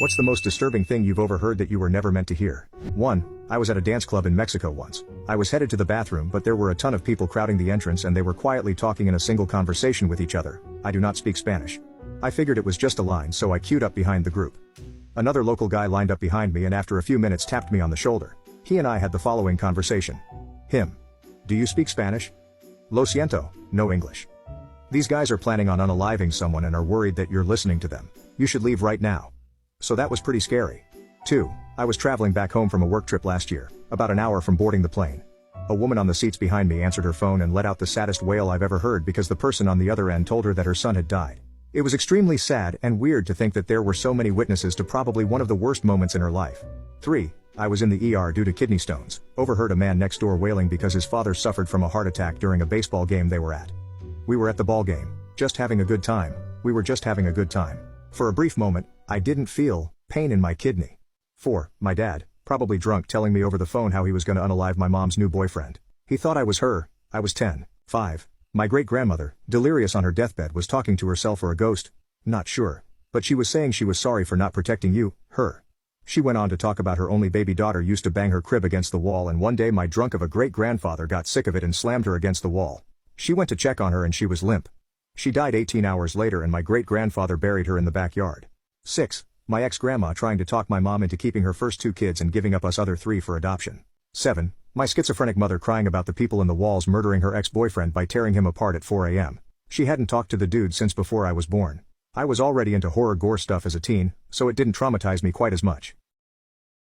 What's the most disturbing thing you've overheard that you were never meant to hear? 1. I was at a dance club in Mexico once. I was headed to the bathroom, but there were a ton of people crowding the entrance and they were quietly talking in a single conversation with each other. I do not speak Spanish. I figured it was just a line, so I queued up behind the group. Another local guy lined up behind me and after a few minutes tapped me on the shoulder. He and I had the following conversation. Him. Do you speak Spanish? Lo siento, no English. These guys are planning on unaliving someone and are worried that you're listening to them. You should leave right now. So that was pretty scary. 2. I was traveling back home from a work trip last year, about an hour from boarding the plane. A woman on the seats behind me answered her phone and let out the saddest wail I've ever heard because the person on the other end told her that her son had died. It was extremely sad and weird to think that there were so many witnesses to probably one of the worst moments in her life. 3. I was in the ER due to kidney stones, overheard a man next door wailing because his father suffered from a heart attack during a baseball game they were at. We were at the ball game, just having a good time. We were just having a good time. For a brief moment, I didn't feel pain in my kidney. 4. My dad, probably drunk, telling me over the phone how he was gonna unalive my mom's new boyfriend. He thought I was her. I was 10. 5. My great-grandmother, delirious on her deathbed, was talking to herself or a ghost. Not sure. But she was saying she was sorry for not protecting you, her. She went on to talk about her only baby daughter used to bang her crib against the wall and one day my drunk of a great-grandfather got sick of it and slammed her against the wall. She went to check on her and she was limp. She died 18 hours later and my great-grandfather buried her in the backyard. 6. My ex-grandma trying to talk my mom into keeping her first 2 kids and giving up us other 3 for adoption. 7. My schizophrenic mother crying about the people in the walls murdering her ex-boyfriend by tearing him apart at 4 a.m. She hadn't talked to the dude since before I was born. I was already into horror gore stuff as a teen, so it didn't traumatize me quite as much.